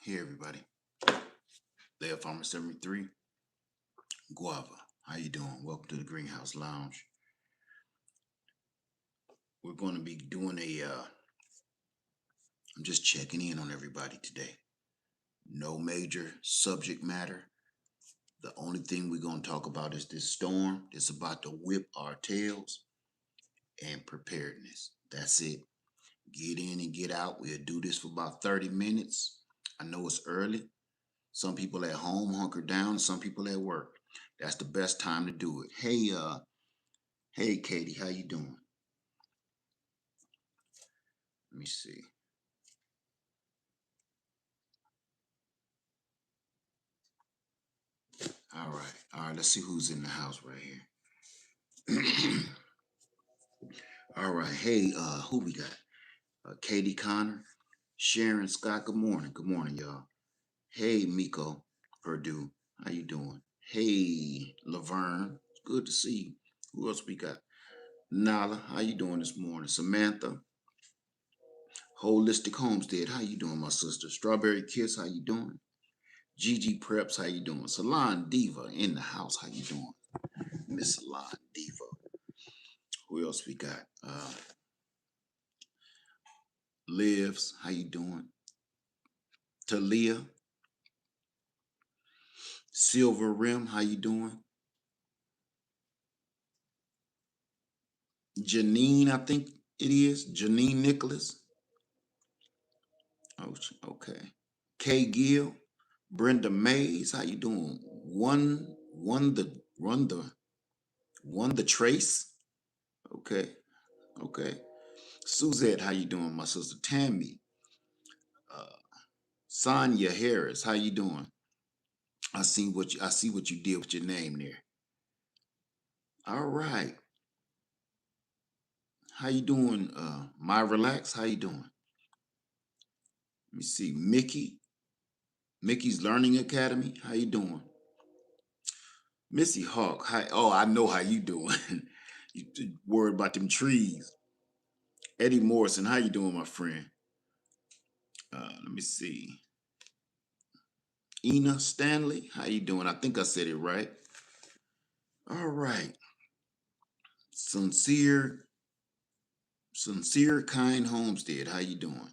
Hey everybody, Layer Farmer 73, Guava. How you doing? Welcome to the Greenhouse Lounge. We're going to be doing I'm just checking in on everybody today. No major subject matter. The only thing we're going to talk about is this storm that's about to whip our tails and preparedness. That's it. Get in and get out. We'll do this for about 30 minutes. I know it's early. Some people at home hunker down, some people at work. That's the best time to do it. Hey Katie, how you doing? Let me see. All right. Let's see who's in the house right here. All right. Hey, who we got? Katie Connor, Sharon Scott. Good morning, y'all. Hey, Miko Purdue, how you doing? Hey, Laverne, it's good to see you. Who else we got? Nala, how you doing this morning? Samantha, Holistic Homestead, how you doing, my sister? Strawberry Kiss, how you doing? Gigi Preps, how you doing? Salon Diva in the house, how you doing? Miss Salon Diva. Who else we got? Lives, how you doing? Talia, Silver Rim, how you doing? Janine, I think it is. Janine Nicholas. Oh, okay. Kay Gill, Brenda Mays, how you doing? One the trace. Okay, okay. Suzette, how you doing, my sister? Tammy, uh, Sonia Harris, how you doing? I see what you did with your name there. All right. How you doing? My Relax, how you doing? Let me see. Mickey's Learning Academy, how you doing? Missy Hawk, hi. Oh, I know how you doing. You worried about them trees. Eddie Morrison, how you doing, my friend? Let me see. Ina Stanley, how you doing? I think I said it right. All right. Sincere Kind Homestead, how you doing?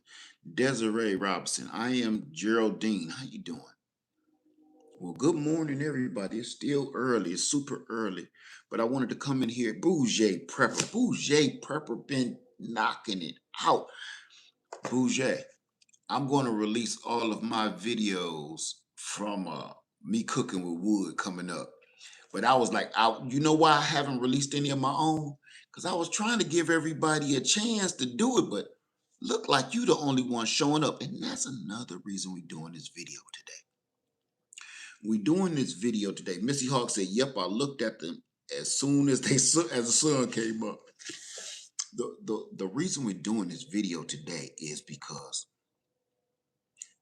Desiree Robinson, I am Geraldine, how you doing? Well, good morning, everybody. It's still early. It's super early. But I wanted to come in here. Bouger Prepper. Bouger Prepper been knocking it out. Bouger, I'm going to release all of my videos from me cooking with wood coming up. But I was like, you know why I haven't released any of my own? Because I was trying to give everybody a chance to do it, but look like you the only one showing up. And that's another reason we're doing this video today. We're doing this video today. Missy Hawk said, yep, I looked at them as soon as as the sun came up. The reason we're doing this video today is because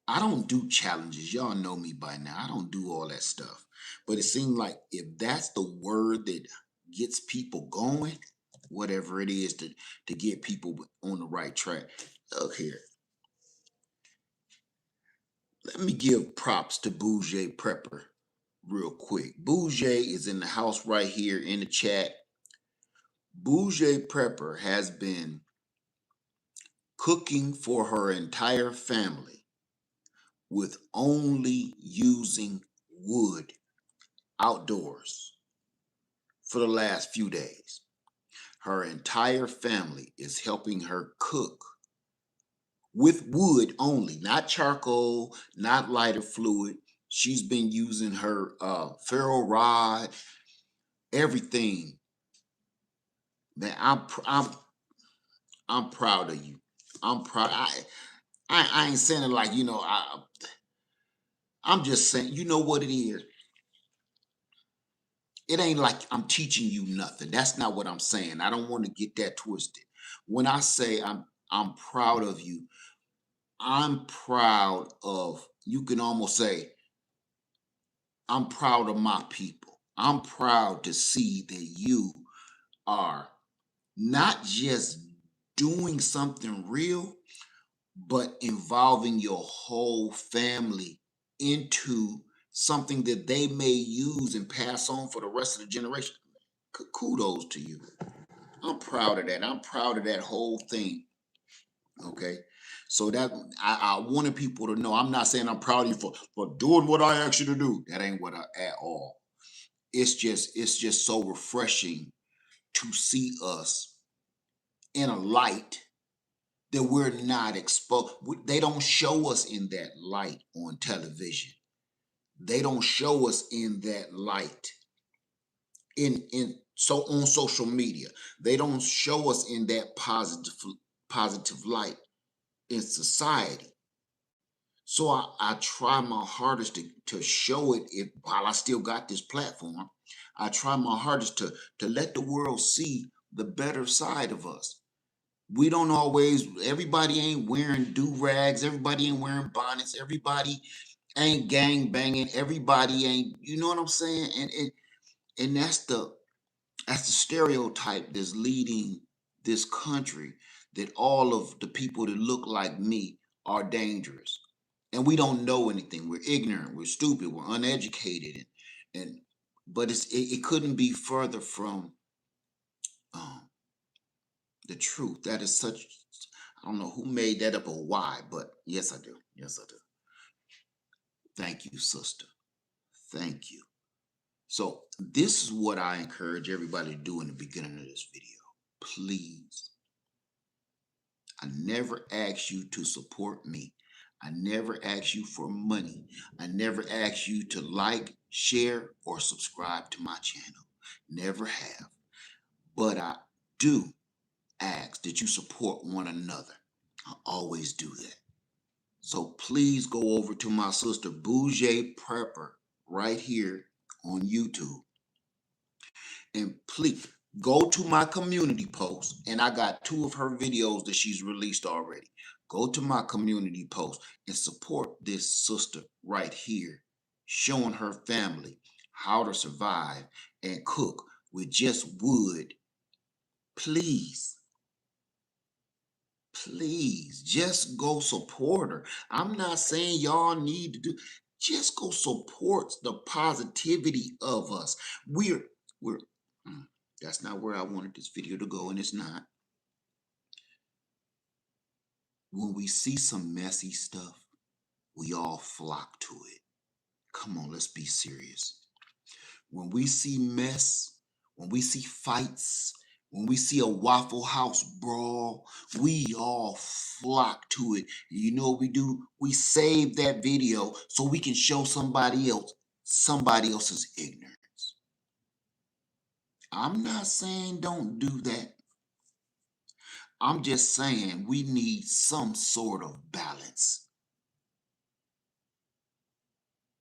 I don't do challenges. Y'all know me by now. I don't do all that stuff. But it seemed like if that's the word that gets people going, whatever it is to get people on the right track. Look here. Let me give props to Bouger Prepper real quick. Bouger is in the house right here in the chat. Bouger Prepper has been cooking for her entire family with only using wood outdoors for the last few days. Her entire family is helping her cook with wood only, not charcoal, not lighter fluid. She's been using her ferro rod, everything. Man, I'm proud of you. I'm proud. I ain't saying it like, I'm just saying, you know what it is? It ain't like I'm teaching you nothing. That's not what I'm saying. I don't want to get that twisted. When I say I'm proud of you, I'm proud of, you can almost say, I'm proud of my people. I'm proud to see that you are not just doing something real, but involving your whole family into something that they may use and pass on for the rest of the generation. Kudos to you. I'm proud of that. I'm proud of that whole thing. Okay. So that I wanted people to know. I'm not saying I'm proud of you for doing what I asked you to do. That ain't what I at all. It's just so refreshing to see us in a light that we're not exposed. They don't show us in that light on television. They don't show us in that light in on social media. They don't show us in that positive light in society. So I try my hardest to show it while I still got this platform. I try my hardest to let the world see the better side of us. We don't always, everybody ain't wearing do-rags, everybody ain't wearing bonnets, everybody ain't gang banging, everybody ain't, you know what I'm saying? And that's the stereotype that's leading this country, that all of the people that look like me are dangerous. And we don't know anything. We're ignorant, we're stupid, we're uneducated, and but it couldn't be further from um, the truth. That is such, I don't know who made that up or why, but yes, I do. Yes, I do. Thank you, sister. Thank you. So this is what I encourage everybody to do in the beginning of this video. Please, I never ask you to support me. I never ask you for money. I never ask you to like, share, or subscribe to my channel. Never have. But I do ask that you support one another. I always do that. So please go over to my sister Bougie Prepper right here on YouTube. And please go to my community post. And I got 2 of her videos that she's released already. Go to my community post and support this sister right here, showing her family how to survive and cook with just wood. Please. Please just go support her. I'm not saying y'all need to do, just go support the positivity of us. We're that's not where I wanted this video to go, and it's not. When we see some messy stuff, we all flock to it. Come on, let's be serious. When we see mess, when we see fights, when we see a Waffle House brawl, we all flock to it. You know what we do? We save that video so we can show somebody else's ignorance. I'm not saying don't do that. I'm just saying we need some sort of balance.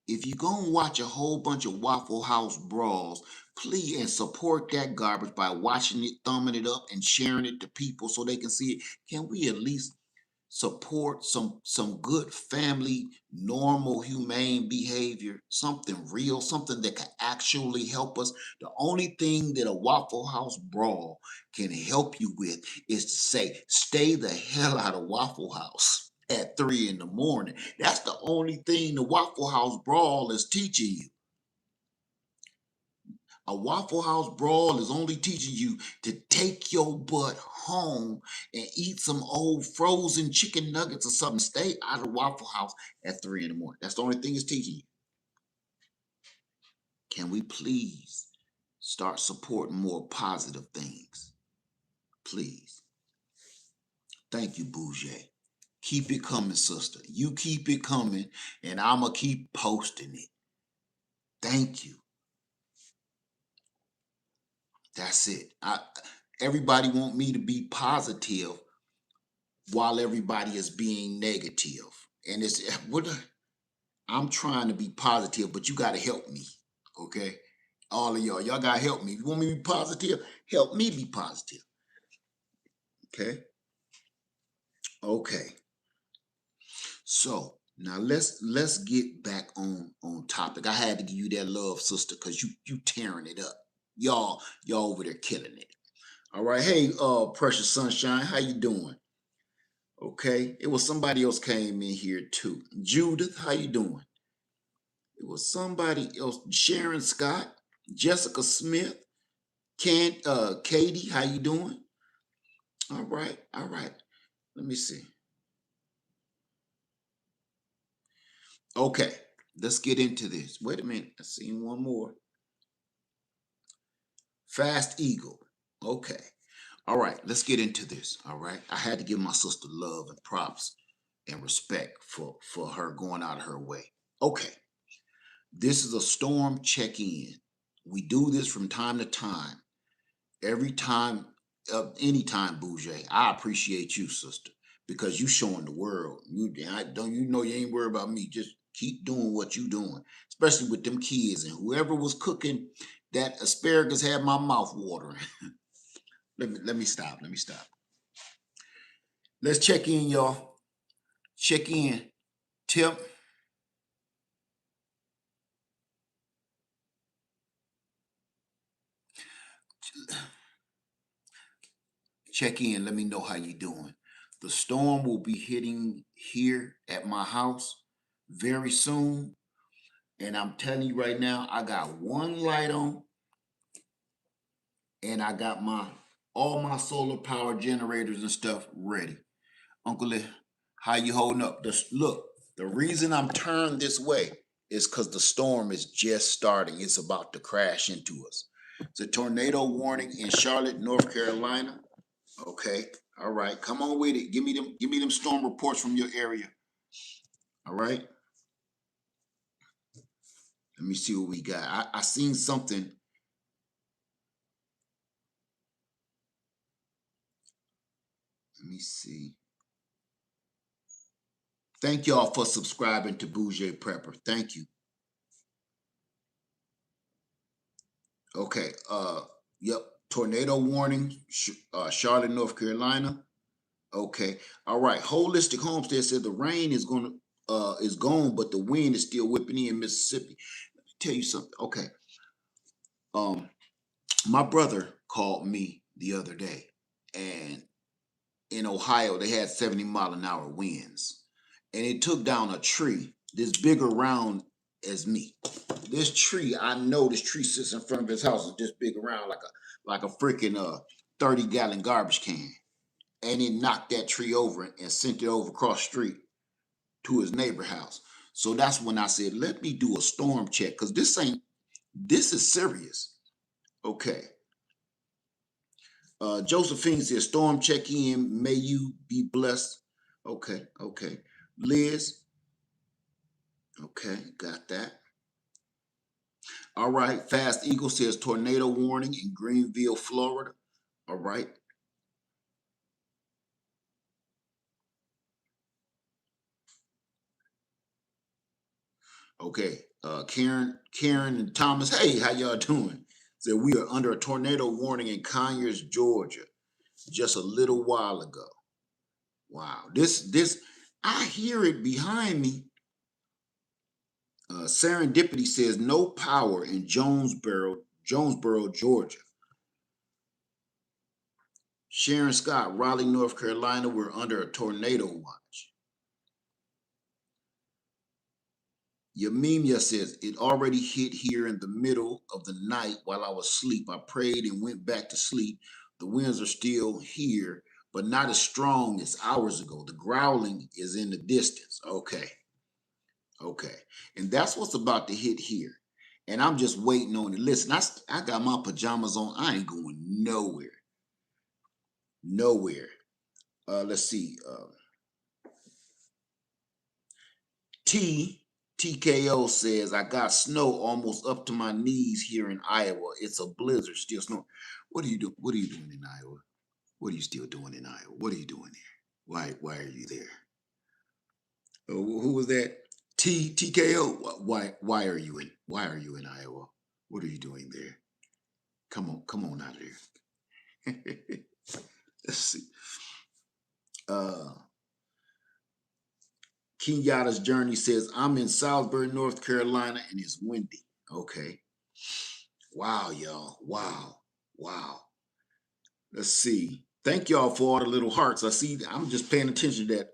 If you're going to watch a whole bunch of Waffle House brawls, please and support that garbage by watching it, thumbing it up, and sharing it to people so they can see it. Can we at least support some good family, normal, humane behavior, something real, something that can actually help us? The only thing that a Waffle House brawl can help you with is to say, stay the hell out of Waffle House at 3 in the morning. That's the only thing the Waffle House brawl is teaching you. A Waffle House brawl is only teaching you to take your butt home and eat some old frozen chicken nuggets or something. Stay out of Waffle House at 3 in the morning. That's the only thing it's teaching you. Can we please start supporting more positive things? Please. Thank you, Bougie. Keep it coming, sister. You keep it coming, and I'm going to keep posting it. Thank you. That's it. Everybody want me to be positive while everybody is being negative. And it's what I'm trying to be positive, but you got to help me. Okay? All of y'all got to help me. If you want me to be positive, help me be positive. Okay? Okay. So now let's get back on topic. I had to give you that love, sister, because you tearing it up. Y'all over there killing it. All right. Hey, precious sunshine, how you doing? Okay, it was somebody else came in here too. Judith, how you doing? It was somebody else. Sharon Scott, Jessica Smith, Katie, how you doing? All right, all right. Let me see. Okay, let's get into this. Wait a minute. I seen one more. Fast Eagle. Okay. All right, let's get into this. All right. I had to give my sister love and props and respect for her going out of her way. Okay. This is a storm check-in. We do this from time to time. Every time, anytime, Bouger. I appreciate you, sister, because you showing the world. You know you ain't worried about me. Just keep doing what you doing, especially with them kids and whoever was cooking that asparagus had my mouth watering. Let me stop. Let me stop. Let's check in, y'all. Check in. Tip. Check in. Let me know how you doing. The storm will be hitting here at my house very soon. And I'm telling you right now, I got one light on and I got my all my solar power generators and stuff ready. Uncle, how you holding up? Look, the reason I'm turned this way is because the storm is just starting. It's about to crash into us. It's a tornado warning in Charlotte, North Carolina. Okay. All right. Come on with it. Give me them storm reports from your area. All right. Let me see what we got. I seen something. Let me see. Thank y'all for subscribing to Bouger Prepper. Thank you. Okay. Yep. Tornado warning, Charlotte, North Carolina. Okay. All right. Holistic Homestead said the rain is gone, but the wind is still whipping in Mississippi. Let me tell you something. Okay. Um, my brother called me the other day, and in Ohio they had 70-mile-an-hour winds, and it took down a tree this big around as me. This tree, I know this tree sits in front of his house is this big around like a freaking 30-gallon garbage can. And it knocked that tree over and sent it over across the street to his neighbor house. So that's when I said, let me do a storm check because this is serious. Okay. Josephine says, storm check in. May you be blessed. Okay. Okay. Liz. Okay. Got that. All right. Fast Eagle says, tornado warning in Greenville, Florida. All right. Okay. Karen and Thomas. Hey, how y'all doing? Said we are under a tornado warning in Conyers, Georgia, just a little while ago. Wow. This I hear it behind me. Serendipity says no power in Jonesboro, Georgia. Sharon Scott, Raleigh, North Carolina, we're under a tornado watch. Yamimia says it already hit here in the middle of the night while I was asleep. I prayed and went back to sleep. The winds are still here, but not as strong as hours ago. The growling is in the distance. Okay. Okay. And that's what's about to hit here. And I'm just waiting on it. Listen, I got my pajamas on. I ain't going nowhere. Nowhere. Let's see. TKO says I got snow almost up to my knees here in Iowa. It's a blizzard, still snow. What are you doing? What are you doing in Iowa? What are you still doing in Iowa? What are you doing there? Why are you there? Who was that? TKO. Why are you in Iowa? What are you doing there? Come on out of there. Let's see. Uh Kenyatta's Journey says, I'm in Salisbury, North Carolina, and it's windy. Okay. Wow, y'all. Wow. Wow. Let's see. Thank y'all for all the little hearts. I see, I'm just paying attention to that.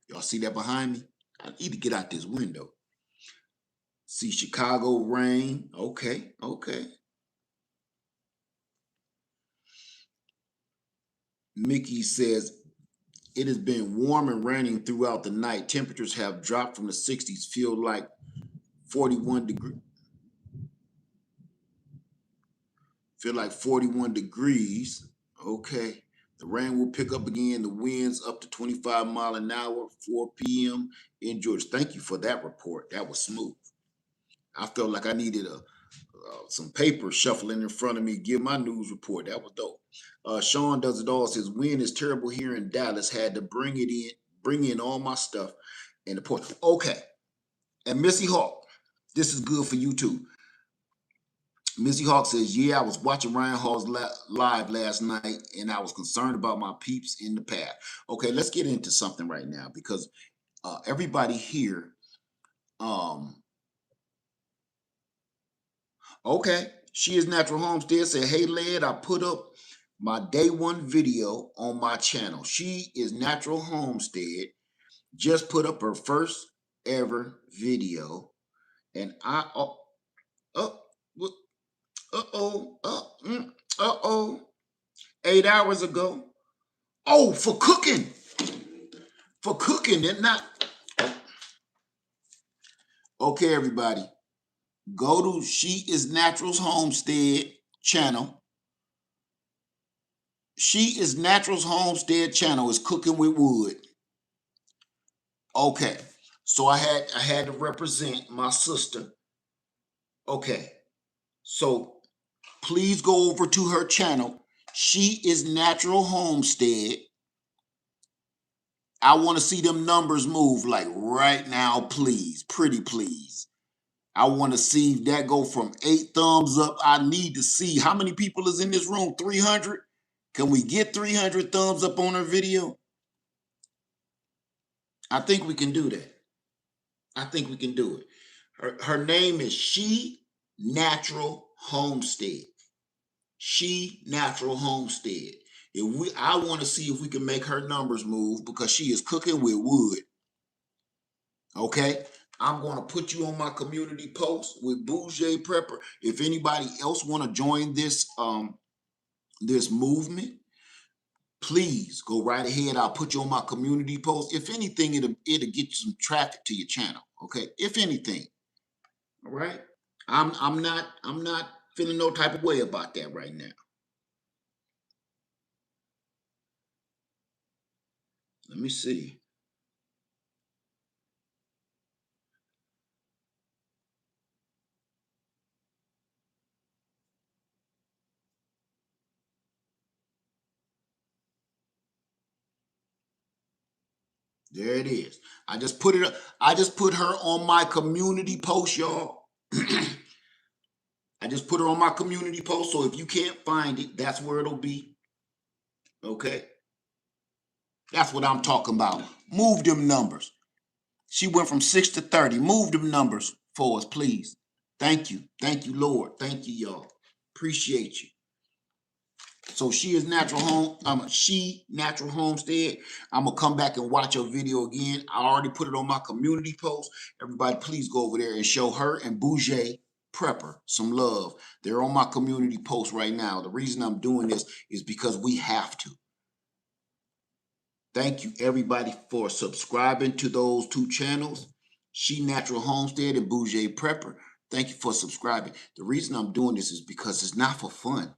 Y'all see that behind me? I need to get out this window. See Chicago rain. Okay, okay. Mickey says, it has been warm and raining throughout the night. Temperatures have dropped from the 60s, feel like 41 degrees. Feel like 41 degrees. Okay. The rain will pick up again. The winds up to 25 mile an hour, 4 p.m. in Georgia. Thank you for that report. That was smooth. I felt like I needed some paper shuffling in front of me, give my news report. That was dope. Sean Does It All says, wind is terrible here in Dallas. Had to bring in all my stuff and the port. Okay. And Missy Hawk, this is good for you too. Missy Hawk says, yeah, I was watching Ryan Hall's live last night and I was concerned about my peeps in the path. Okay, let's get into something right now because everybody here, okay, She is Natural Homestead said, hey, Led, I put up my day one video on my channel. She is Natural Homestead just put up her first ever video and uh, uh-oh, 8 hours ago. Oh, for cooking, and not. Okay, everybody, go to She is Natural's Homestead channel. She is Natural's Homestead channel is cooking with wood. Okay, so I had to represent my sister. Okay, so please go over to her channel. She is Natural Homestead. I want to see them numbers move like right now, please. Pretty please. I want to see that go from 8 thumbs up. I need to see how many people is in this room. 300? Can we get 300 thumbs up on her video? I think we can do that. I think we can do it. Her name is She Natural Homestead. She Natural Homestead. I want to see if we can make her numbers move because she is cooking with wood. Okay, I'm going to put you on my community post with Bouger Prepper. If anybody else want to join this this movement, please go right ahead. I'll put you on my community post. If anything, it'll get you some traffic to your channel. Okay, if anything. All right. I'm not feeling no type of way about that right now. Let me see. There it is. I just put it. I just put her on my community post, y'all. I just put her on my community post. So if you can't find it, that's where it'll be. Okay. That's what I'm talking about. Move them numbers. She went from 6 to 30. Move them numbers for us, please. Thank you. Thank you, Lord. Thank you, y'all. Appreciate you. So She is Natural She Natural Homestead. I'm gonna come back and watch her video again. I already put it on my community post. Everybody, please go over there and show her and Bouger Prepper some love. They're on my community post right now. The reason I'm doing this is because we have to. Thank you, everybody, for subscribing to those 2 channels, She Natural Homestead and Bouger Prepper. Thank you for subscribing. The reason I'm doing this is because it's not for fun.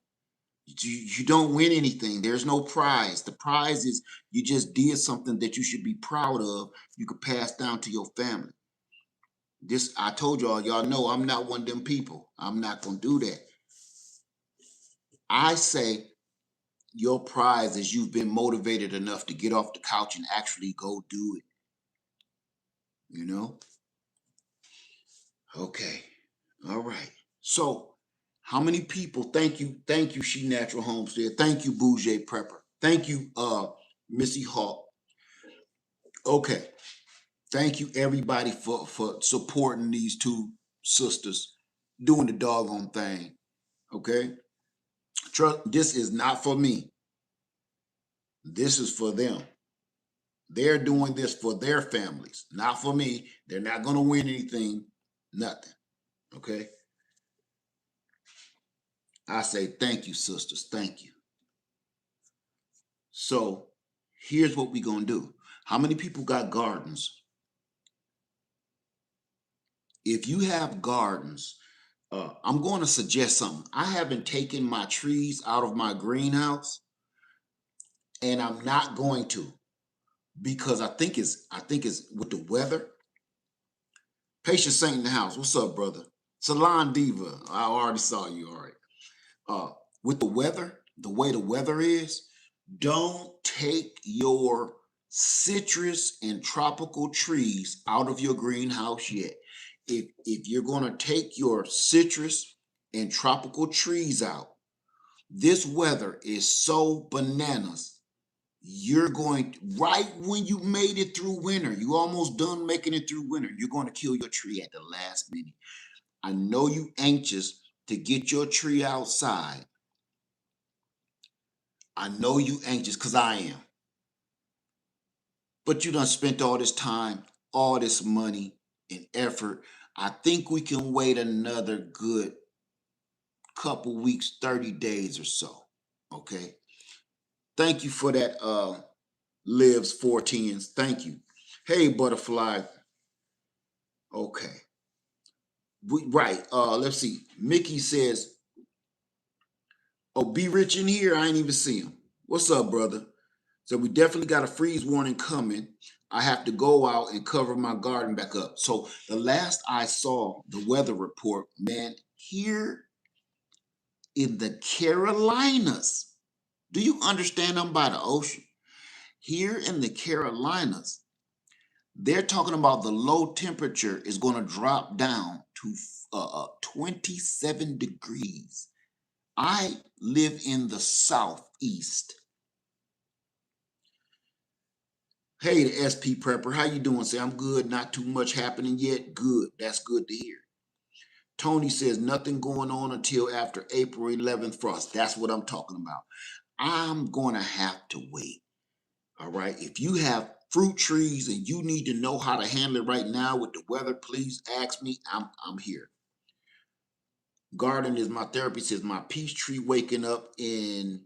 You don't win anything. There's no prize. The prize is you just did something that you should be proud of. You could pass down to your family. This, I told y'all know I'm not one of them people. I'm not going to do that. I say your prize is you've been motivated enough to get off the couch and actually go do it. You know? Okay. All right. So, how many people? Thank you, She Natural Homestead. Thank you, Bouger Prepper. Thank you, Missy Hawk. Okay. Thank you, everybody, for supporting these 2 sisters, doing the doggone thing. Okay. Trust. This is not for me. This is for them. They're doing this for their families, not for me. They're not going to win anything, nothing. Okay? I say thank you, sisters. Thank you. So here's what we're going to do. How many people got gardens? If you have gardens, I'm going to suggest something. I haven't taken my trees out of my greenhouse, and I'm not going to, because I think it's with the weather. Patient Saint in the house. What's up, brother? Salon Diva. I already saw you. All right. With the weather, the way the weather is, don't take your citrus and tropical trees out of your greenhouse yet. If you're going to take your citrus and tropical trees out, this weather is so bananas. You're going, right when you made it through winter, you almost done making it through winter, you're going to kill your tree at the last minute. I know you anxious to get your tree outside. I know you anxious, because I am. But you done spent all this time, all this money and effort. I think we can wait another good couple weeks, 30 days or so. Okay. Thank you for that, Lives 410s. Thank you. Hey, Butterfly. Okay. Right. Let's see. Mickey says, oh, Be Rich in here. I ain't even see him. What's up, brother? So we definitely got a freeze warning coming. I have to go out and cover my garden back up. So the last I saw the weather report, man, here in the Carolinas, do you understand I'm by the ocean? Here in the Carolinas, they're talking about the low temperature is going to drop down to 27 degrees. I live in the southeast. Hey, the SP Prepper, how you doing? Say, I'm good, not too much happening yet. Good, that's good to hear. Tony says, nothing going on until after April 11th frost. That's what I'm talking about. I'm going to have to wait. All right. If you have fruit trees and you need to know how to handle it right now with the weather, please ask me. I'm here. Garden is my therapy, says my peach tree waking up in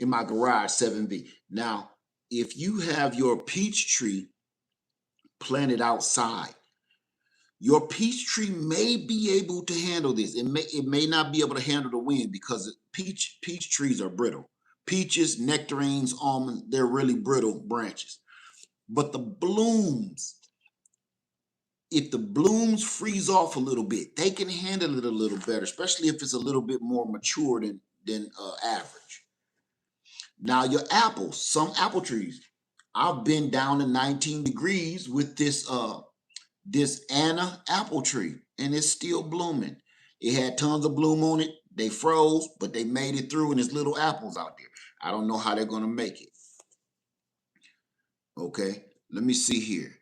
my garage 7B. Now, if you have your peach tree planted outside, your peach tree may be able to handle this. It may not be able to handle the wind, because peach trees are brittle. Peaches, nectarines, almonds, they're really brittle branches. But the blooms, if the blooms freeze off a little bit, they can handle it a little better, especially if it's a little bit more mature than average. Now your apples, some apple trees, I've been down to 19 degrees with this Anna apple tree, and it's still blooming. It had tons of bloom on it. They froze, but they made it through, and there's little apples out there. I don't know how they're going to make it. Okay, let me see here.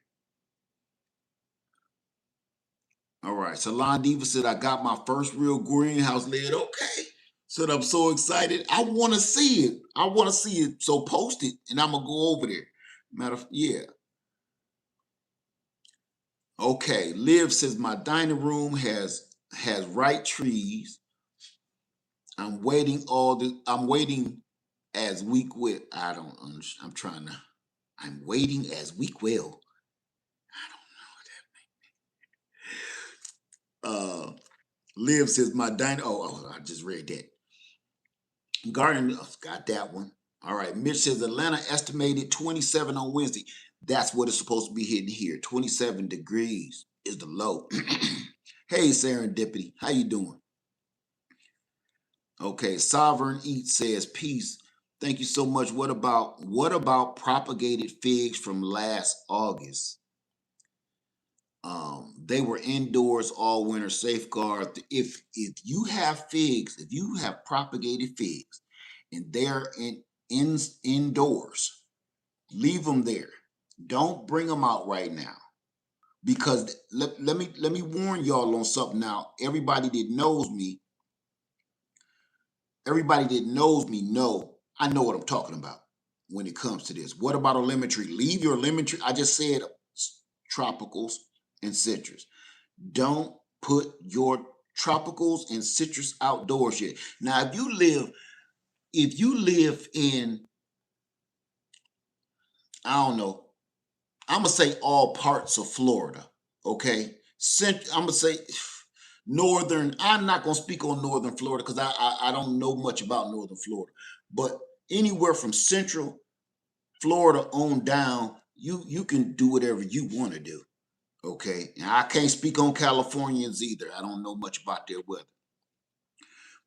All right, Salon Diva said, I got my first real greenhouse lid. Okay, said, I'm so excited. I want to see it. I want to see it. So post it, and I'm going to go over there. Yeah. Okay, Liv says, my dining room has right trees. I'm waiting as week will. I don't understand. I'm waiting as week will. I don't know what that means. Liv says, my dining, I just read that. Garden, got that one. All right. Mitch says, Atlanta estimated 27 on Wednesday. That's what it's supposed to be hitting here. 27 degrees is the low. Hey, Serendipity, how you doing? Okay, Sovereign Eat says, peace. Thank you so much. What about propagated figs from last August? They were indoors all winter. Safeguard. If you have figs, if you have propagated figs, and they're indoors, leave them there. Don't bring them out right now, because let me warn y'all on something now. Everybody that knows me know I know what I'm talking about. when it comes to this. What about a lemon tree? Leave your lemon tree. I just said tropicals and citrus. Don't put your tropicals and citrus outdoors yet. Now, if you live in, I don't know, I'm gonna say all parts of Florida, okay? I'm gonna say northern. I'm not gonna speak on northern Florida because I don't know much about northern Florida, but anywhere from central Florida on down, you can do whatever you want to do, okay? And I can't speak on Californians either. I don't know much about their weather.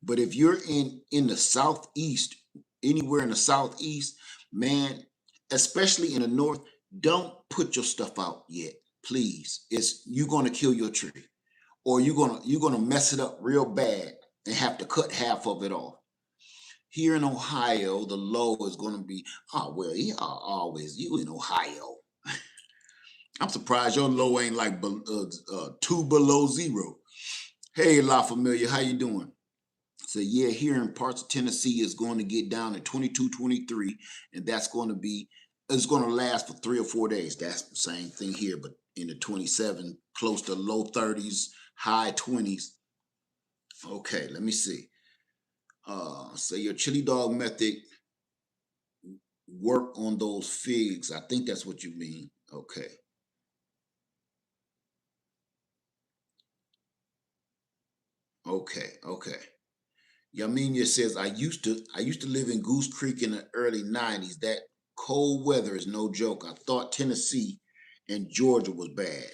But if you're in the southeast, anywhere in the southeast, man, especially in the north, don't put your stuff out yet, please. It's you're gonna kill your tree, or you're gonna mess it up real bad and have to cut half of it off. Here in Ohio, the low is gonna be, oh well, yeah, always you in Ohio. I'm surprised your low ain't like 2 below 0. Hey, La Familia, how you doing? So yeah, here in parts of Tennessee is going to get down to 22, 23, and it's going to last for 3 or 4 days. That's the same thing here, but in the 27, close to low 30s, high 20s. Okay, let me see. So your chili dog method work on those figs. I think that's what you mean. Okay. Okay. Yaminia says, I used to live in Goose Creek in the early 90s. That cold weather is no joke. I thought Tennessee and Georgia was bad.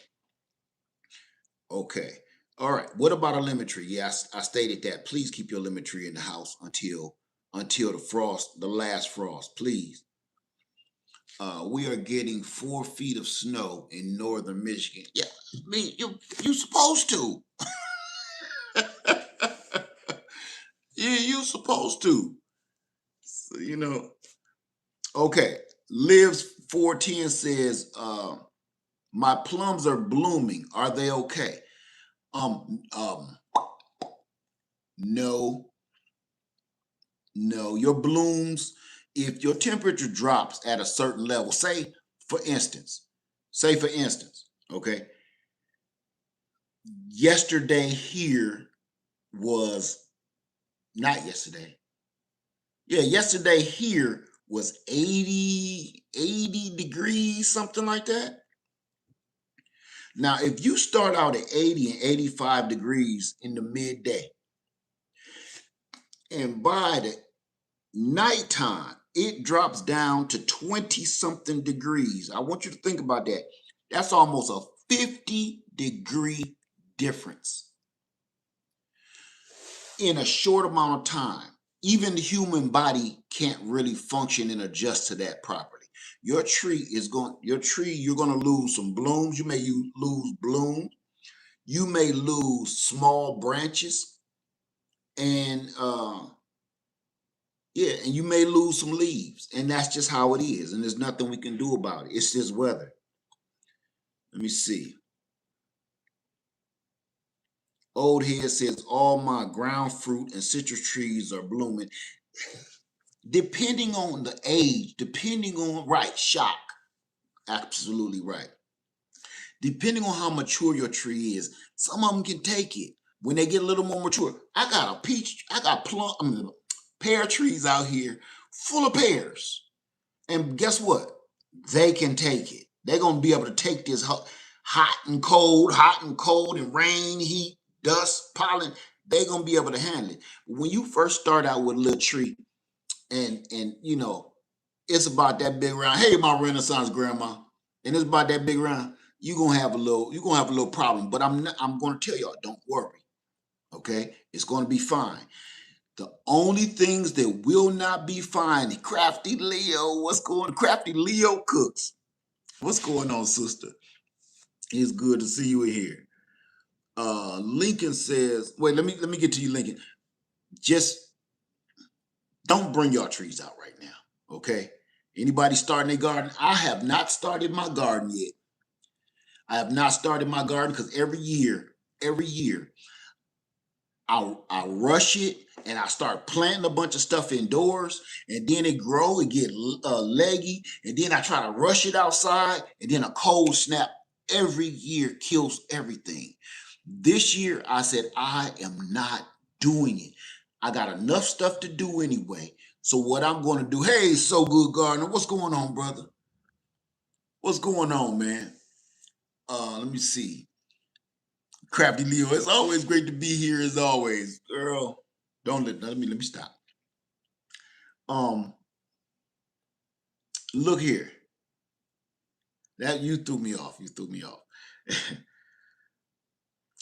Okay. All right. What about a lemon tree? Yes, I stated that. Please keep your lemon tree in the house until the last frost, please. We are getting 4 feet of snow in northern Michigan. Yeah, me, you supposed to. You supposed to. So, okay. Lives 410 says, my plums are blooming. Are they okay? Um, um, no, no. Your blooms, if your temperature drops at a certain level, say for instance, okay, yesterday here was not yesterday. Yeah, yesterday here was 80 degrees, something like that. Now, if you start out at 80 and 85 degrees in the midday, and by the nighttime, it drops down to 20 something degrees. I want you to think about that. That's almost a 50-degree difference in a short amount of time. Even the human body can't really function and adjust to that properly. You're going to lose some blooms. You may lose bloom. You may lose small branches, and yeah, and you may lose some leaves, and that's just how it is. And there's nothing we can do about it. It's just weather. Let me see. Old Head says all my ground fruit and citrus trees are blooming. Depending on the age, right, shock. Absolutely right. Depending on how mature your tree is, some of them can take it. When they get a little more mature, I got pear trees out here full of pears. And guess what? They can take it. They're going to be able to take this hot and cold, and rain, heat, dust, pollen. They're going to be able to handle it. When you first start out with a little tree, and it's about that big round. Hey, my Renaissance grandma, and it's about that big round. You're gonna have a little problem. But I'm gonna tell y'all, don't worry. Okay, it's gonna be fine. The only things that will not be fine, Crafty Leo, Crafty Leo Cooks. What's going on, sister? It's good to see you in here. Lincoln says, wait, let me get to you, Lincoln. Just don't bring your trees out right now. Okay. Anybody starting a garden? I have not started my garden yet. I have not started my garden because every year, I rush it and I start planting a bunch of stuff indoors, and then it grow, it get leggy, and then I try to rush it outside, and then a cold snap every year kills everything. This year I said I am not doing it. I got enough stuff to do anyway. So what I'm going to do? Hey, so good gardener, what's going on, brother? What's going on, man? Let me see. Crafty Leo, it's always great to be here as always. Girl, don't let me stop. Um, look here. That you threw me off. You threw me off.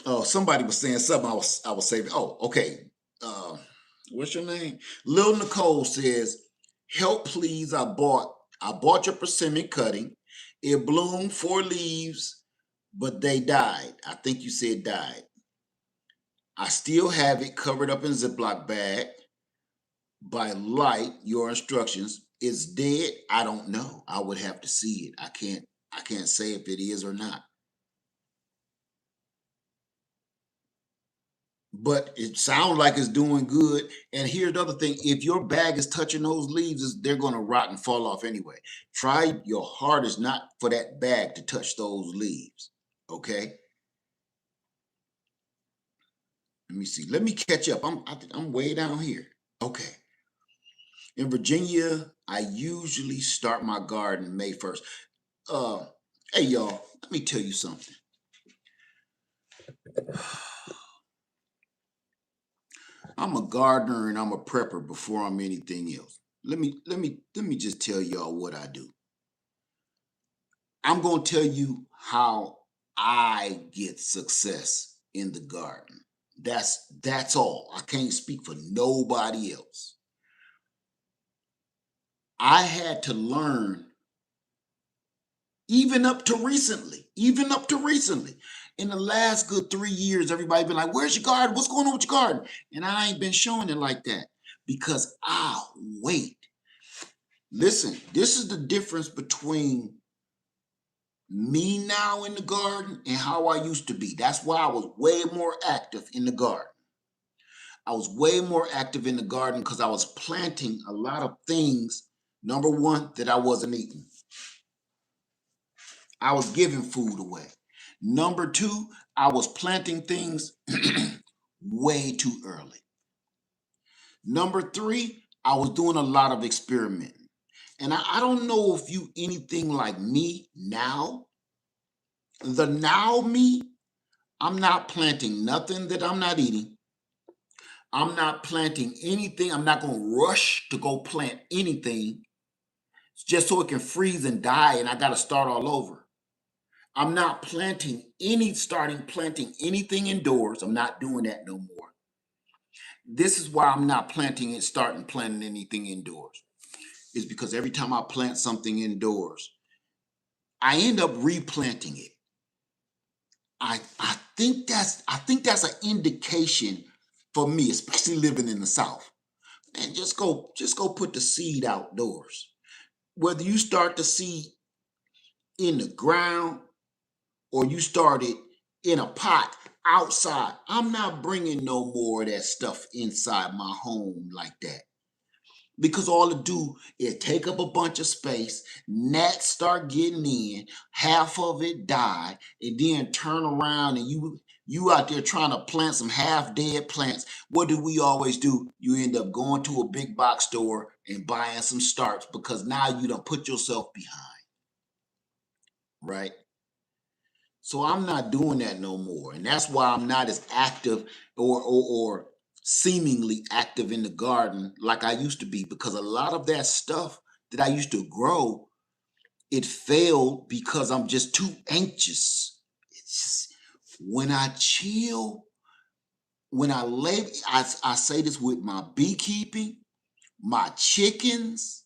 Oh, somebody was saying something I was saving. Oh, okay. Uh, what's your name? Lil Nicole says, help please. I bought your persimmon cutting. It bloomed 4 leaves, but they died. I think you said died. I still have it covered up in Ziploc bag. By light, your instructions. Is dead. I don't know. I would have to see it. I can't say if it is or not. But it sounds like it's doing good. And here's the other thing: if your bag is touching those leaves, they're going to rot and fall off anyway. Try your hardest not for that bag to touch those leaves. Okay. Let me see. Let me catch up. I'm way down here. Okay. In Virginia, I usually start my garden May 1st. Uh, hey y'all, let me tell you something. I'm a gardener and I'm a prepper before I'm anything else. Let me just tell y'all what I do. I'm going to tell you how I get success in the garden. That's all. I can't speak for nobody else. I had to learn even up to recently. In the last good 3 years, everybody been like, where's your garden? What's going on with your garden? And I ain't been showing it like that because I'll wait. Listen, this is the difference between me now in the garden and how I used to be. That's why I was way more active in the garden. I was way more active in the garden because I was planting a lot of things. Number one, that I wasn't eating. I was giving food away. Number two, I was planting things way too early. Number three, I was doing a lot of experimenting. And I don't know if you anything like me now. The now me, I'm not planting nothing that I'm not eating. I'm not planting anything. I'm not going to rush to go plant anything just so it can freeze and die and I got to start all over. I'm not starting planting anything indoors. I'm not doing that no more. This is why I'm not starting planting anything indoors. Is because every time I plant something indoors, I end up replanting it. I think that's an indication for me, especially living in the South. And just go put the seed outdoors. Whether you start the seed in the ground or you start it in a pot outside, I'm not bringing no more of that stuff inside my home like that. Because all it do is take up a bunch of space, gnats start getting in, half of it die, and then turn around and you out there trying to plant some half dead plants. What do we always do? You end up going to a big box store and buying some starts because now you done put yourself behind, right? So I'm not doing that no more. And that's why I'm not as active or seemingly active in the garden like I used to be, because a lot of that stuff that I used to grow, it failed because I'm just too anxious. It's just when I chill, when I say this with my beekeeping, my chickens,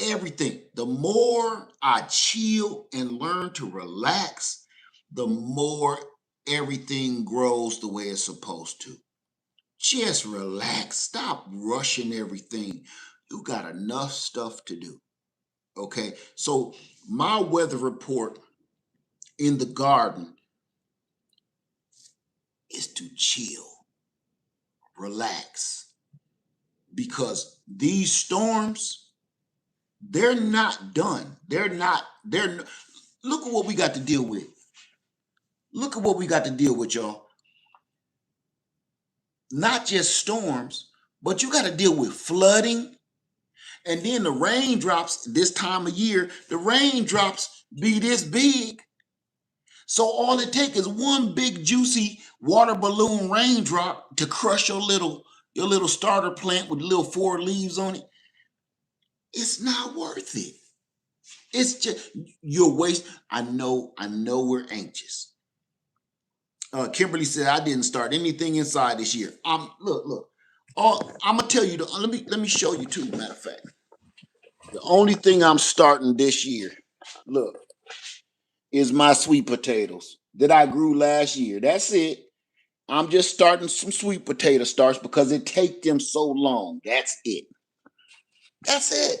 everything. The more I chill and learn to relax, the more everything grows the way it's supposed to. Just relax. Stop rushing everything. You got enough stuff to do. Okay. So, my weather report in the garden is to chill. relax. Because these storms, they're not done. Look at what we got to deal with. Look at what we got to deal with, y'all. Not just storms, but you got to deal with flooding. And then the raindrops this time of year, the raindrops be this big. So all it takes is one big juicy water balloon raindrop to crush your little starter plant with little 4 leaves on it. It's not worth it. It's just your waste. I know we're anxious. Kimberly said I didn't start anything inside this year. Look. I'm gonna tell you. Let me show you too. Matter of fact, the only thing I'm starting this year, look, is my sweet potatoes that I grew last year. That's it. I'm just starting some sweet potato starts because it takes them so long. That's it. That's it.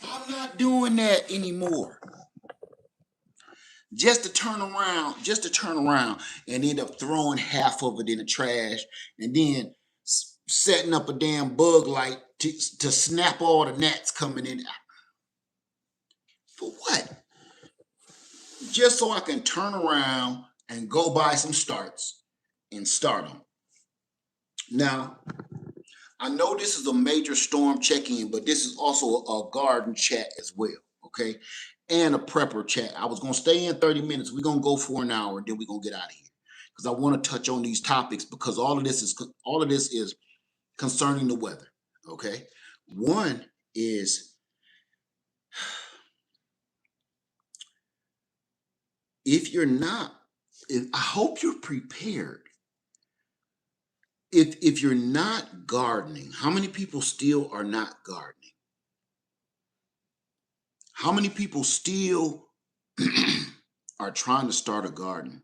I'm not doing that anymore. Just to turn around and end up throwing half of it in the trash and then setting up a damn bug light to snap all the gnats coming in. For what? Just so I can turn around and go buy some starts and start them. Now, I know this is a major storm check-in, but this is also a garden chat as well, okay? And a prepper chat. I was gonna stay in 30 minutes. We're gonna go for an hour, then we're gonna get out of here. Because I want to touch on these topics because all of this is concerning the weather. Okay. One is I hope you're prepared. If you're not gardening, how many people still are not gardening? How many people still are trying to start a garden?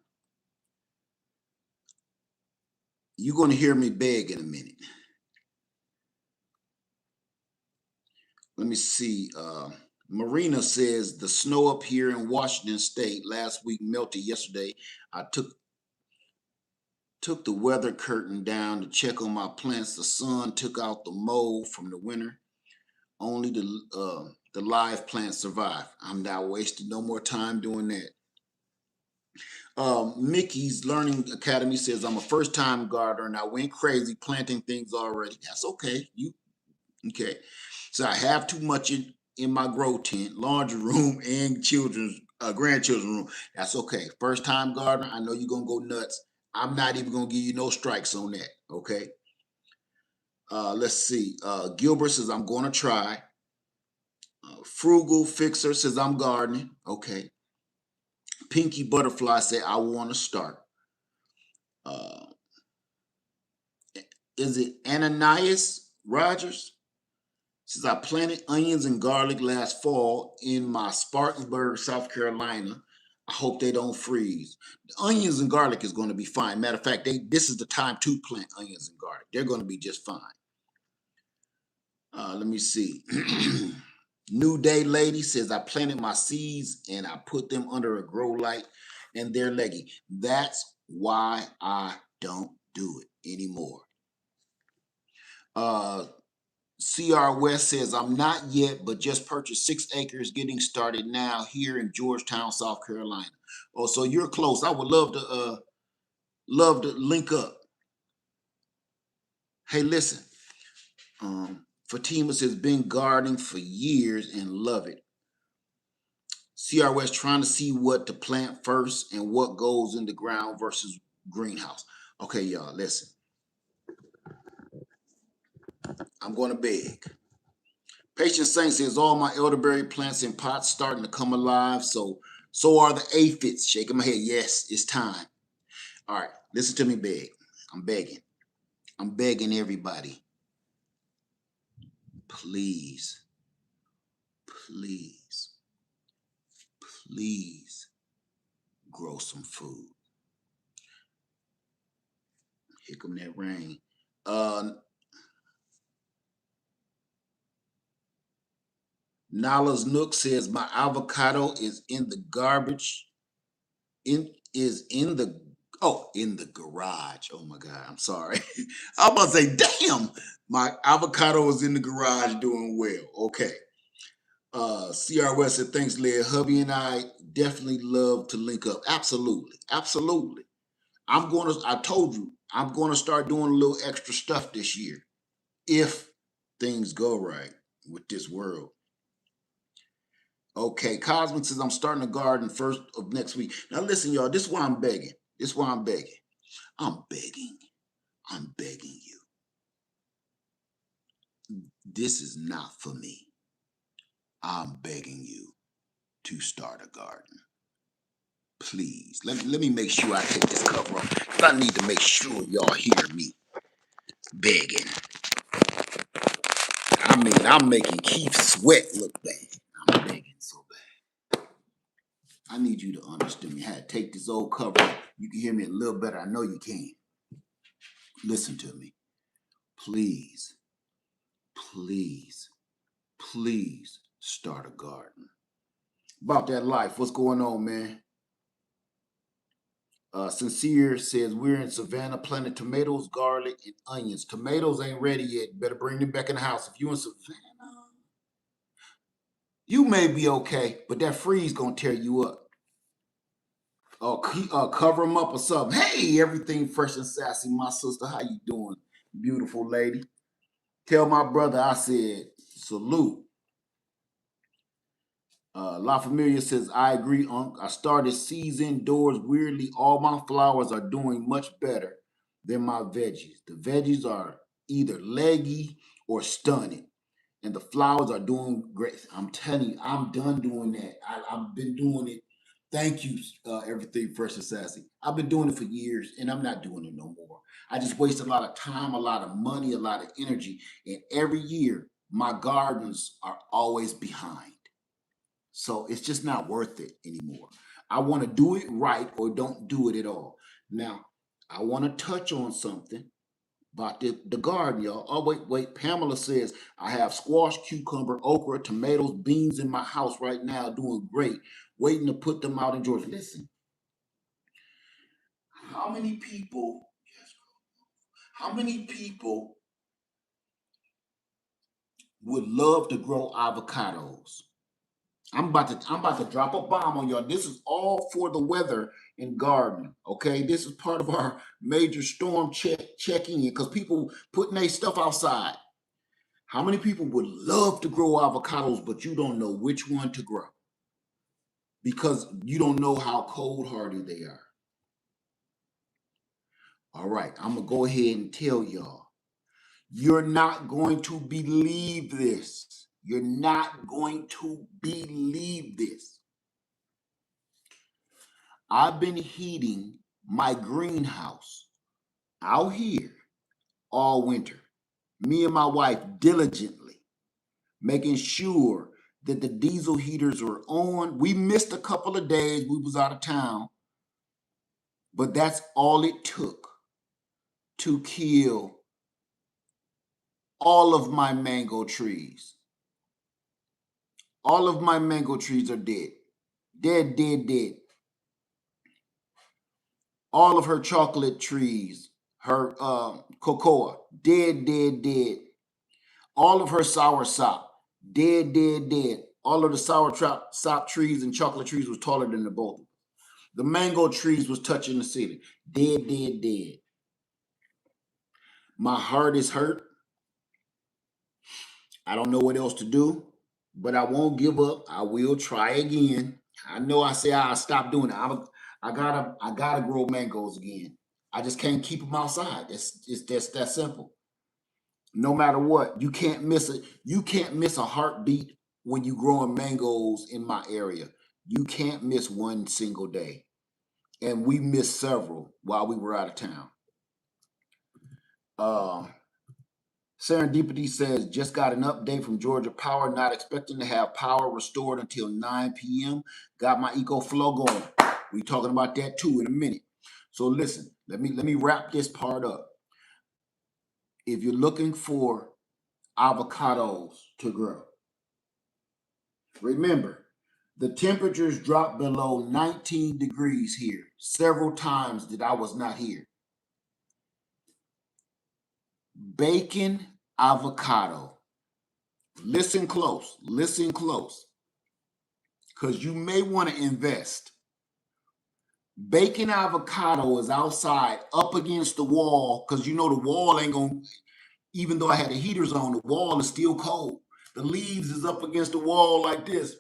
You're going to hear me beg in a minute. Let me see. Marina says the snow up here in Washington State last week melted yesterday. I took the weather curtain down to check on my plants. The sun took out the mold from the winter. Only the live plants survived. I'm not wasting no more time doing that. Mickey's Learning Academy says I'm a first-time gardener and I went crazy planting things already. That's okay. Okay? So I have too much in my grow tent, laundry room, and grandchildren's room. That's okay. First-time gardener. I know you're gonna go nuts. I'm not even gonna give you no strikes on that. Okay. Let's see. Gilbert says I'm gonna try. Frugal Fixer says I'm gardening. Okay. Pinky Butterfly said I want to start. Uh, is it Ananias Rogers? Says I planted onions and garlic last fall in my Spartanburg, South Carolina. I hope they don't freeze. The onions and garlic is going to be fine. Matter of fact, this is the time to plant onions and garlic. They're going to be just fine. Let me see. New Day Lady says I planted my seeds and I put them under a grow light and they're leggy. That's why I don't do it anymore. CR West says I'm not yet, but just purchased 6 acres, getting started now here in Georgetown, South Carolina. Oh, so you're close. I would love to link up. Hey, listen. Fatima says been gardening for years and love it. CRS trying to see what to plant first and what goes in the ground versus greenhouse. Okay, y'all, listen. I'm going to beg. Patient Saint says all my elderberry plants in pots starting to come alive. So are the aphids. Shaking my head. Yes, it's time. All right, listen to me beg. I'm begging. I'm begging everybody. Please, please, please grow some food. Here come that rain. Nala's Nook says my avocado is in the garbage. Is in the in the garage. Oh my God, I'm sorry. I'm about to say, damn, my avocado is in the garage doing well. Okay. CR West said, thanks, Leah. Hubby and I definitely love to link up. Absolutely. Absolutely. I told you, I'm going to start doing a little extra stuff this year if things go right with this world. Okay, Cosmic says, I'm starting a garden first of next week. Now listen, y'all, this is why I'm begging. This is why I'm begging. I'm begging. I'm begging you. This is not for me. I'm begging you to start a garden. Please, let me make sure I take this cover off, because I need to make sure y'all hear me begging. I mean, I'm making Keith sweat look bad. I'm begging so bad. I need you to understand me. I had to take this old cover off. You can hear me a little better. I know you can. Listen to me. Please, please, please start a garden. About that life, what's going on, man? Sincere says, we're in Savannah planting tomatoes, garlic, and onions. Tomatoes ain't ready yet. Better bring them back in the house. If you in Savannah, you may be okay, but that freeze gonna tear you up. Cover them up or something. Hey, everything fresh and sassy, my sister. How you doing, beautiful lady? Tell my brother I said salute. La Familia says, I agree, Unc. I started seeds indoors. Weirdly, all my flowers are doing much better than my veggies. The veggies are either leggy or stunning, and the flowers are doing great. I'm telling you, I'm done doing that. I've been doing it. Thank you, everything fresh and sassy. I've been doing it for years, and I'm not doing it no more. I just waste a lot of time, a lot of money, a lot of energy, and every year my gardens are always behind. So it's just not worth it anymore. I want to do it right or don't do it at all. Now, I want to touch on something about the garden, y'all. Oh, wait. Pamela says, I have squash, cucumber, okra, tomatoes, beans in my house right now, doing great. Waiting to put them out in Georgia. Listen, how many people, how many people would love to grow avocados? I'm about to drop a bomb on y'all. This is all for the weather and gardening. Okay, this is part of our major storm checking in, because people putting their stuff outside. How many people would love to grow avocados, but you don't know which one to grow because you don't know how cold hardy they are? All right, I'm gonna go ahead and tell y'all. You're not going to believe this. You're not going to believe this. I've been heating my greenhouse out here all winter. Me and my wife diligently making sure that the diesel heaters were on. We missed a couple of days. We was out of town. But that's all it took to kill all of my mango trees. All of my mango trees are dead. Dead, dead, dead. All of her chocolate trees, her cocoa, dead, dead, dead. All of her sour sop, dead, dead, dead. All of the sour sop trees and chocolate trees was taller than the both. The mango trees was touching the ceiling. Dead, dead, dead. My heart is hurt. I don't know what else to do, but I won't give up. I will try again. I know I say I'll stop doing it. I gotta grow mangoes again. I just can't keep them outside. It's just that simple. No matter what, you can't miss it. You can't miss a heartbeat when you growing mangoes in my area. You can't miss one single day. And we missed several while we were out of town. Uh, Serendipity says, just got an update from Georgia Power, not expecting to have power restored until 9 p.m. Got my EcoFlow going. We talking about that too in a minute. So listen, let me wrap this part up. If you're looking for avocados to grow, remember, The temperatures dropped below 19 degrees here several times that I was not here. Bacon avocado. Listen close, because you may want to invest. Bacon avocado is outside up against the wall, because you know the wall ain't going to, even though I had the heaters on, the wall is still cold. The leaves is up against the wall like this.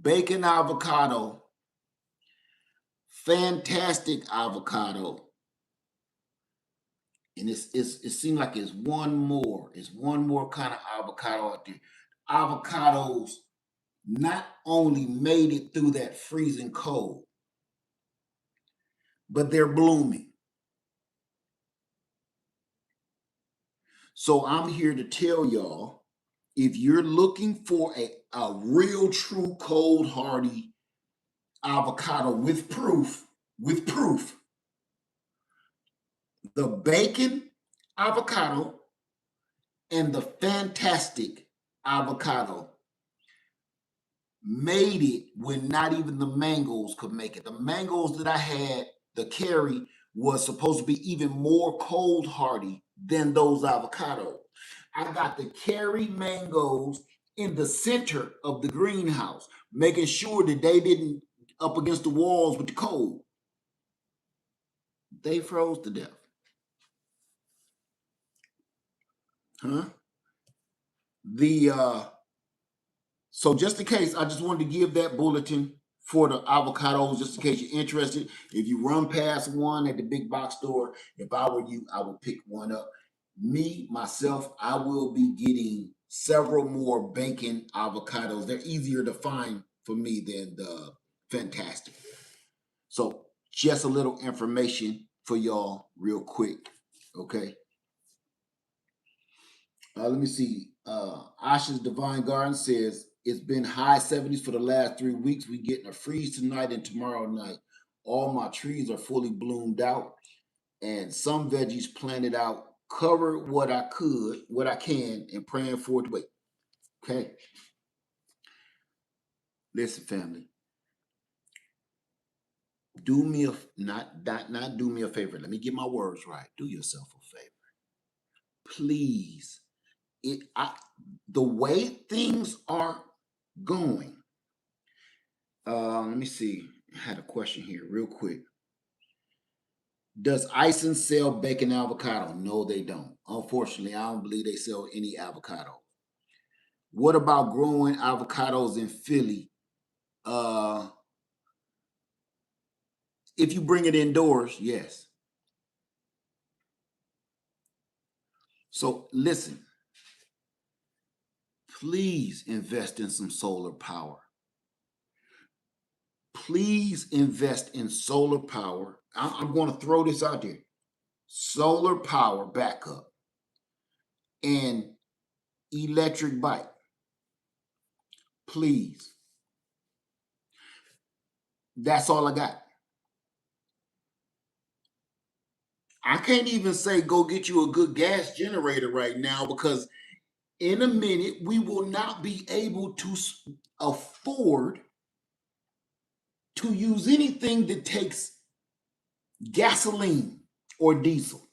Bacon avocado, fantastic avocado. And it seems like it's one more. It's one more kind of avocado out there. Avocados not only made it through that freezing cold, but they're blooming. So I'm here to tell y'all, if you're looking for a real true cold hardy avocado with proof, the bacon avocado and the fantastic avocado made it when not even the mangoes could make it. The mangoes that I had, the carry, was supposed to be even more cold hardy than those avocados. I got the carry mangoes in the center of the greenhouse, making sure that they didn't up against the walls with the cold. They froze to death. Huh? So just in case, I just wanted to give that bulletin for the avocados, just in case you're interested. If you run past one at the big box store, if I were you, I would pick one up. Myself, I will be getting several more bacon avocados. They're easier to find for me than the fantastic. So just a little information for y'all real quick, okay? Let me see. Asha's Divine Garden says, it's been high 70s for the last 3 weeks. We getting a freeze tonight and tomorrow night. All my trees are fully bloomed out and some veggies planted out. Covered what I can, and praying for it to wait. Okay. Listen, family. Do me not do me a favor. Let me get my words right. Do yourself a favor. Please. The way things are going. Let me see. I had a question here real quick. Does Ison sell bacon avocado? No, they don't. Unfortunately, I don't believe they sell any avocado. What about growing avocados in Philly? If you bring it indoors, yes. So listen, please invest in some solar power. Please invest in solar power. I'm going to throw this out there. Solar power backup and electric bike. Please. That's all I got. I can't even say go get you a good gas generator right now, because in a minute we will not be able to afford to use anything that takes gasoline or diesel.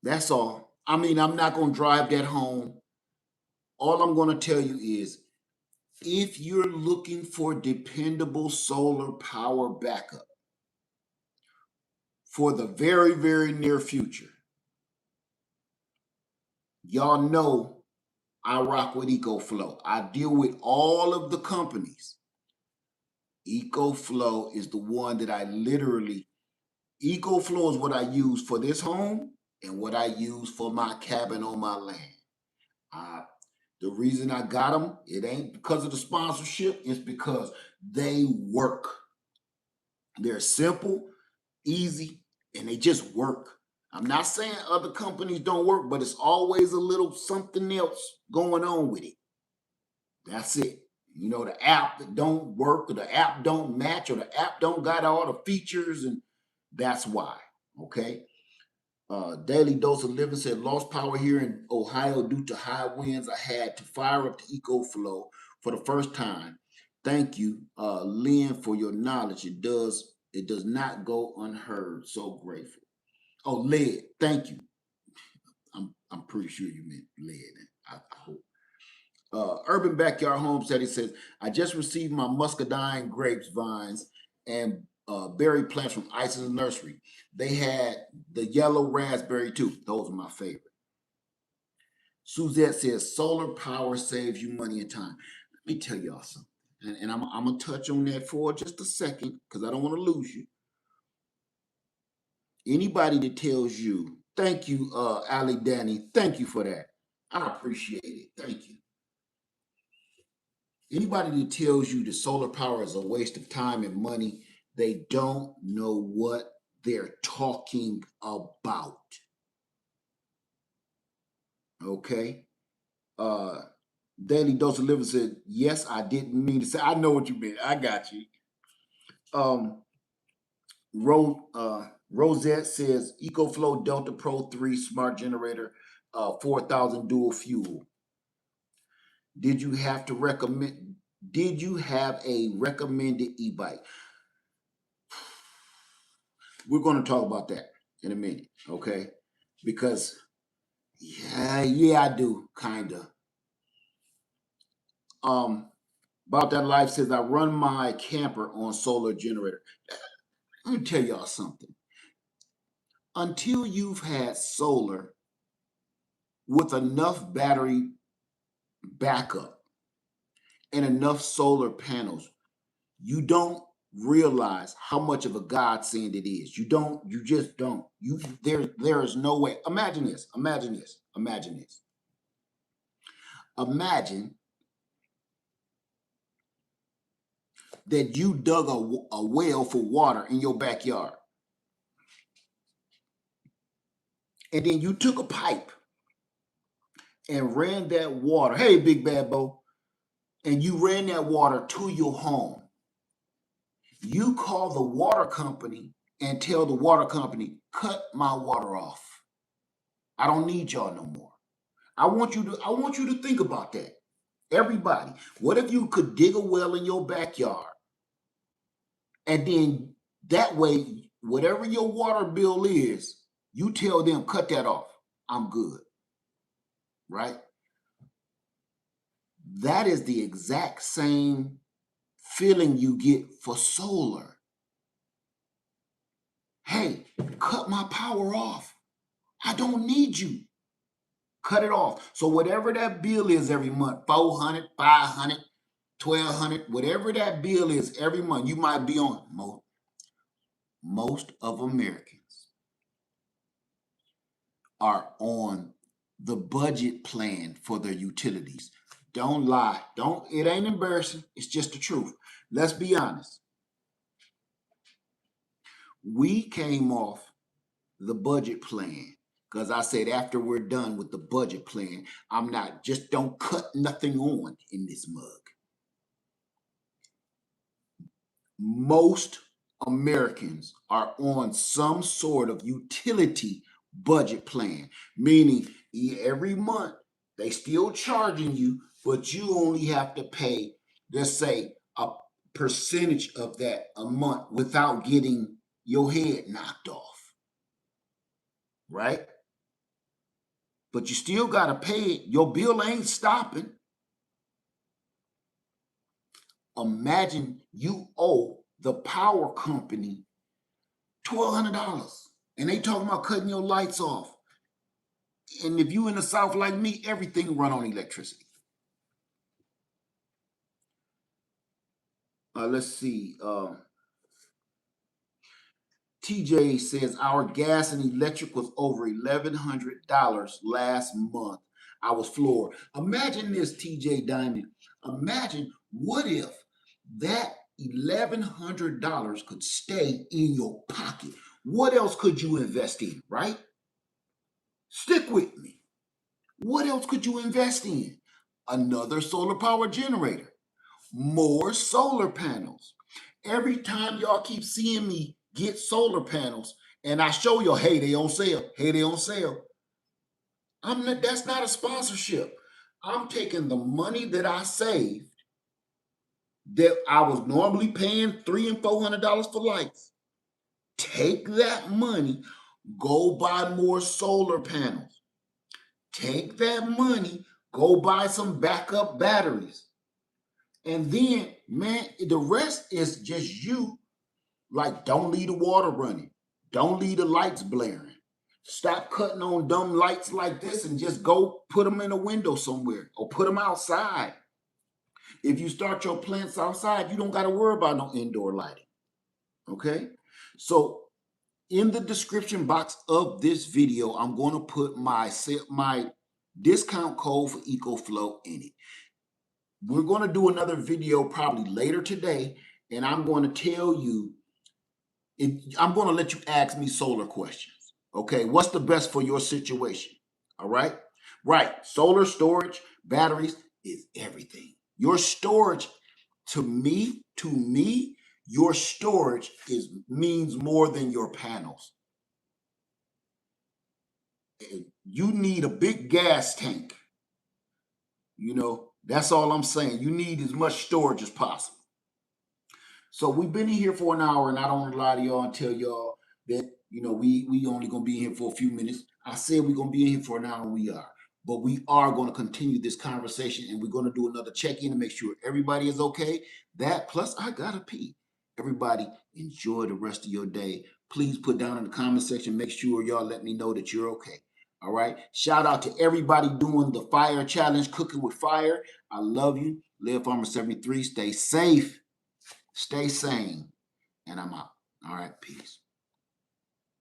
That's all. I mean, I'm not going to drive that home. All I'm going to tell you is, if you're looking for dependable solar power backup for the very, very near future, y'all know I rock with EcoFlow. I deal with all of the companies. EcoFlow is the one that EcoFlow is what I use for this home and what I use for my cabin on my land. The reason I got them, it ain't because of the sponsorship, it's because they work. They're simple, easy, and they just work. I'm not saying other companies don't work, but it's always a little something else going on with it. That's it. You know, the app that don't work, or the app don't match, or the app don't got all the features, and that's why. Okay. Daily Dose of Living said, lost power here in Ohio due to high winds. I had to fire up the EcoFlow for the first time. Thank you, Lynn, for your knowledge. It does not go unheard. So grateful. Oh, lead. Thank you. I'm pretty sure you meant lead. I hope. Urban Backyard Homestead, he says, I just received my muscadine grapes vines and berry plants from Isis Nursery. They had the yellow raspberry too. Those are my favorite. Suzette says, solar power saves you money and time. Let me tell y'all something. And I'm going to touch on that for just a second because I don't want to lose you. Anybody that tells you, thank you, Ali Danny, thank you for that. I appreciate it. Thank you. Anybody that tells you that solar power is a waste of time and money, they don't know what they're talking about. Okay? Daily Dose of Living said, yes, I didn't mean to say. I know what you meant. I got you. Rosette says, EcoFlow Delta Pro 3 Smart Generator, 4,000 dual fuel. Did you have a recommended e-bike? We're going to talk about that in a minute, okay? Because yeah, I do, kinda. About that life says, I run my camper on solar generator. Let me tell y'all something. Until you've had solar with enough battery backup and enough solar panels, you don't realize how much of a godsend it is. You just don't. There is no way. Imagine this. Imagine that you dug a well for water in your backyard. And then you took a pipe and ran that water. Hey, Big Bad Bo. And you ran that water to your home. You call the water company and tell the water company, cut my water off. I don't need y'all no more. I want you to think about that. Everybody, what if you could dig a well in your backyard and then that way, whatever your water bill is, you tell them, cut that off. I'm good. Right? That is the exact same feeling you get for solar. Hey, cut my power off. I don't need you. Cut it off. So whatever that bill is every month, 400, 500, 1,200, whatever that bill is every month, you might be on. Most of Americans are on the budget plan for their utilities. Don't lie. It ain't embarrassing. It's just the truth. Let's be honest. We came off the budget plan because I said after we're done with the budget plan, don't cut nothing on in this mug. Most Americans are on some sort of utility budget plan, meaning every month they still charging you, but you only have to pay, let's say, a percentage of that a month without getting your head knocked off, right? But you still got to pay it. Your bill ain't stopping. Imagine you owe the power company $1,200 and they talking about cutting your lights off. And if you in the South like me, everything run on electricity. Let's see. TJ says our gas and electric was over $1,100 last month. I was floored. Imagine this, TJ Diamond. Imagine what if that $1,100 could stay in your pocket. What else could you invest in, right? Stick with me. What else could you invest in? Another solar power generator, more solar panels. Every time y'all keep seeing me get solar panels, and I show you, hey, they on sale. Hey, they on sale. That's not a sponsorship. I'm taking the money that I saved that I was normally paying $300 and $400 for lights. Take that money, go buy more solar panels. Take that money, go buy some backup batteries. And then, man, the rest is just you. Like, don't leave the water running. Don't leave the lights blaring. Stop cutting on dumb lights like this and just go put them in a window somewhere or put them outside. If you start your plants outside, you don't got to worry about no indoor lighting. Okay? So in the description box of this video, I'm going to put my discount code for EcoFlow in it. We're going to do another video probably later today, and I'm going to tell you, I'm going to let you ask me solar questions. Okay, what's the best for your situation? All right? Right, solar storage, batteries is everything. Your storage, to me, your storage means more than your panels. You need a big gas tank. You know, that's all I'm saying. You need as much storage as possible. So we've been in here for an hour, and I don't want to lie to y'all and tell y'all that, you know, we only going to be in here for a few minutes. I said we're going to be in here for an hour, and we are. But we are going to continue this conversation, and we're going to do another check-in to make sure everybody is okay. That, plus I got to pee. Everybody, enjoy the rest of your day. Please put down in the comment section, make sure y'all let me know that you're okay. All right. Shout out to everybody doing the fire challenge, cooking with fire. I love you. Live Farmer 73. Stay safe. Stay sane. And I'm out. All right. Peace.